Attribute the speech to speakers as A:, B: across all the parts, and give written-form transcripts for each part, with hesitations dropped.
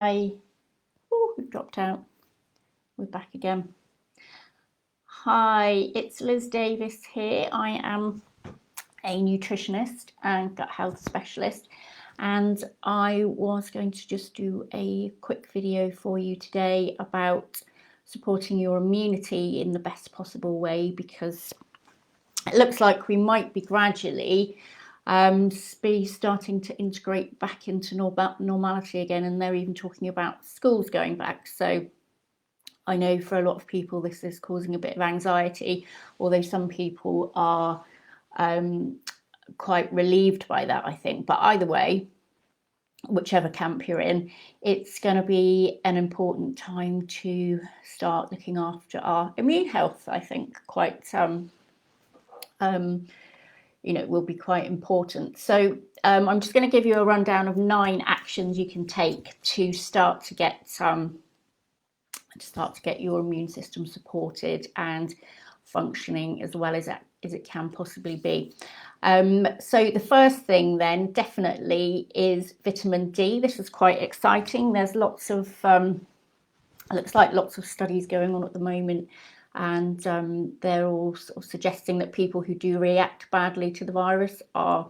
A: Hi. Oh, we've dropped out. We're back again. Hi, it's Liz Davis here. I am a nutritionist and gut health specialist, and I was going to just do a quick video for you today about supporting your immunity in the best possible way, because it looks like we might be gradually be starting to integrate back into normality again, and they're even talking about schools going back. So I know for a lot of people this is causing a bit of anxiety, although some people are quite relieved by that, I think. But either way, whichever camp you're in, it's going to be an important time to start looking after our immune health. I think quite will be quite important. So I'm just going to give you a rundown of 9 actions you can take to start to get your immune system supported and functioning as well as it can possibly be. So the first thing then definitely is vitamin D. This is quite exciting. There's lots of looks like lots of studies going on at the moment, and they're all sort of suggesting that people who do react badly to the virus are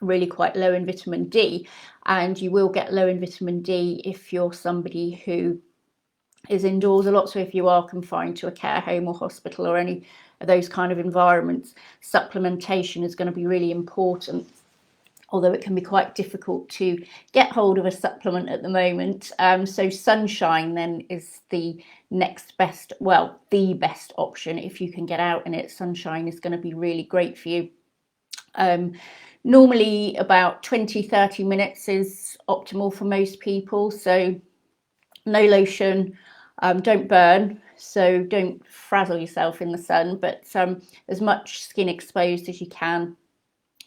A: really quite low in vitamin D, and you will get low in vitamin D if you're somebody who is indoors a lot. So if you are confined to a care home or hospital or any of those kind of environments, supplementation is going to be really important, although it can be quite difficult to get hold of a supplement at the moment. So sunshine then is the next best, well, the best option if you can get out in it. Sunshine is going to be really great for you. Normally about 20-30 minutes is optimal for most people. So no lotion, don't burn, so don't frazzle yourself in the sun, but as much skin exposed as you can.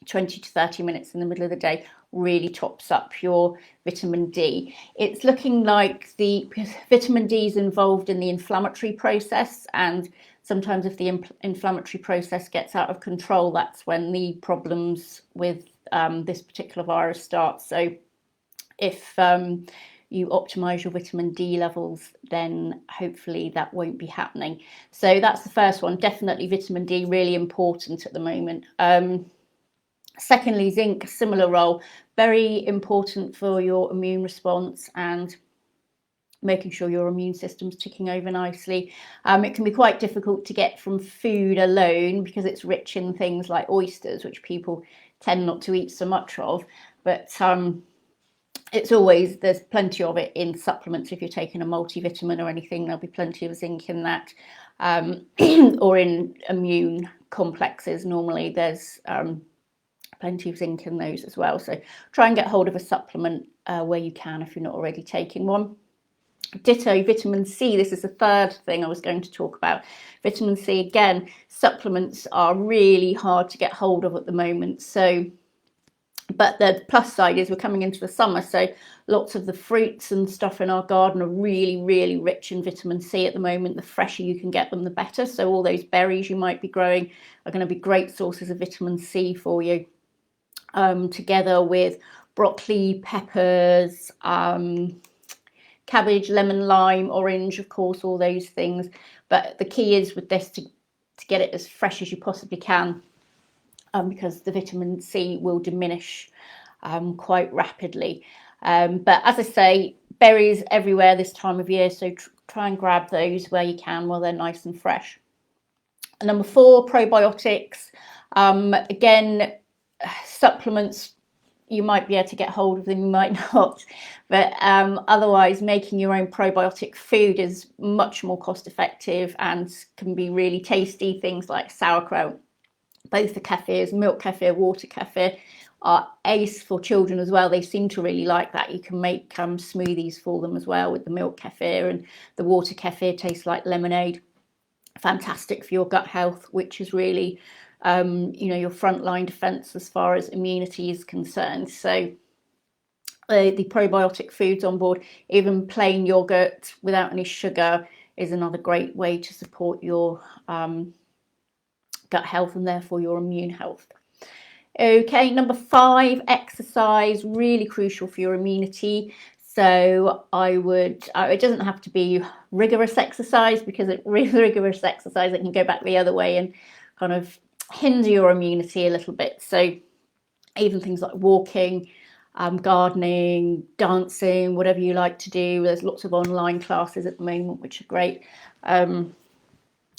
A: 20-30 minutes in the middle of the day really tops up your vitamin D. It's looking like the vitamin D is involved in the inflammatory process, and sometimes if the inflammatory process gets out of control, that's when the problems with this particular virus start. So if you optimize your vitamin D levels, then hopefully that won't be happening. So that's the first one. Definitely vitamin D, really important at the moment. Secondly, zinc, similar role, very important for your immune response and making sure your immune system's ticking over nicely. It can be quite difficult to get from food alone because it's rich in things like oysters, which people tend not to eat so much of, but it's always, there's plenty of it in supplements. If you're taking a multivitamin or anything, there'll be plenty of zinc in that, or in immune complexes. Normally there's plenty of zinc in those as well. So try and get hold of a supplement where you can if you're not already taking one. Ditto vitamin C. This is the third thing I was going to talk about. Vitamin C, again, supplements are really hard to get hold of at the moment. So, but the plus side is we're coming into the summer, so lots of the fruits and stuff in our garden are really, really rich in vitamin C at the moment. The fresher you can get them, the better. So all those berries you might be growing are going to be great sources of vitamin C for you. Together with broccoli, peppers, cabbage, lemon, lime, orange, of course, all those things. But the key is with this to get it as fresh as you possibly can, because the vitamin C will diminish quite rapidly. But as I say, berries everywhere this time of year, so try and grab those where you can while they're nice and fresh. And number 4, probiotics. Again, supplements, you might be able to get hold of them, you might not, but otherwise making your own probiotic food is much more cost effective and can be really tasty. Things like sauerkraut, both the kefirs, milk kefir, water kefir, are ace for children as well. They seem to really like that. You can make smoothies for them as well with the milk kefir, and the water kefir tastes like lemonade. Fantastic for your gut health, which is really your frontline defense as far as immunity is concerned. So the probiotic foods on board, even plain yogurt without any sugar, is another great way to support your gut health and therefore your immune health. Okay, number 5, exercise, really crucial for your immunity. So it doesn't have to be rigorous exercise, because rigorous exercise, it can go back the other way and kind of hinder your immunity a little bit. So even things like walking, gardening, dancing, whatever you like to do. There's lots of online classes at the moment, which are great.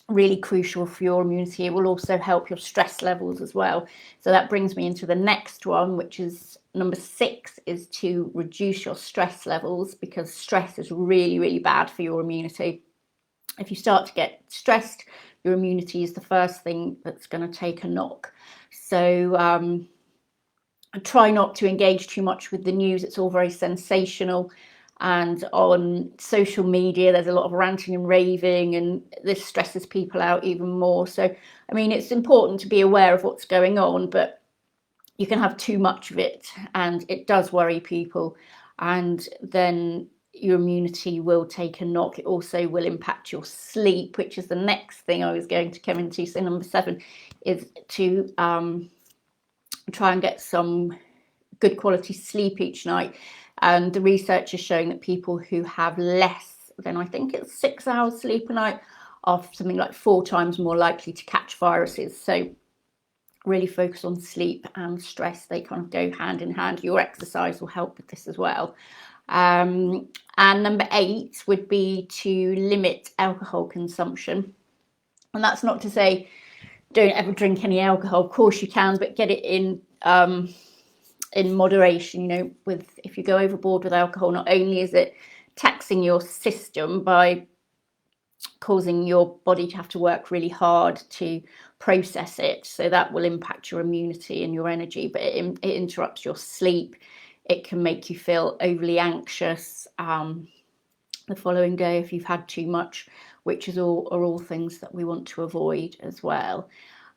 A: Really crucial for your immunity. It will also help your stress levels as well. So that brings me into the next one, which is number 6, is to reduce your stress levels, because stress is really, really bad for your immunity. If you start to get stressed, your immunity is the first thing that's going to take a knock. So try not to engage too much with the news. It's all very sensational. And on social media, there's a lot of ranting and raving, and this stresses people out even more. So, I mean, it's important to be aware of what's going on, but you can have too much of it, and it does worry people. And then your immunity will take a knock. It also will impact your sleep, which is the next thing I was going to come into. So number 7 is to try and get some good quality sleep each night. And the research has shown that people who have less than, I think it's 6 hours sleep a night, are something like 4 times more likely to catch viruses. So really focus on sleep and stress. They kind of go hand in hand. Your exercise will help with this as well. And number 8 would be to limit alcohol consumption. And that's not to say don't ever drink any alcohol. Of course you can, but get it in moderation. You know, if you go overboard with alcohol, not only is it taxing your system by causing your body to have to work really hard to process it, so that will impact your immunity and your energy, but it interrupts your sleep. It can make you feel overly anxious the following day if you've had too much, which are all things that we want to avoid as well.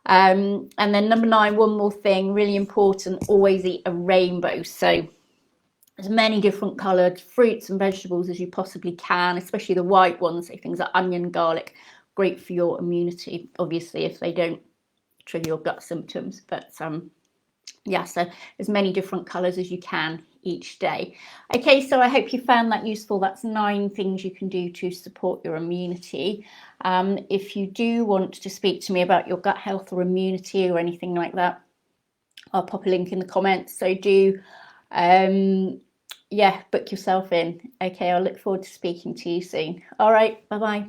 A: And then number 9, one more thing, really important, always eat a rainbow. So as many different coloured fruits and vegetables as you possibly can, especially the white ones, so things like onion, garlic, great for your immunity, obviously, if they don't trigger your gut symptoms. But yeah, so as many different colours as you can each day. Okay, so I hope you found that useful. That's 9 things you can do to support your immunity. If you do want to speak to me about your gut health or immunity or anything like that, I'll pop a link in the comments. So do, yeah, book yourself in. Okay, I'll look forward to speaking to you soon. All right, bye-bye.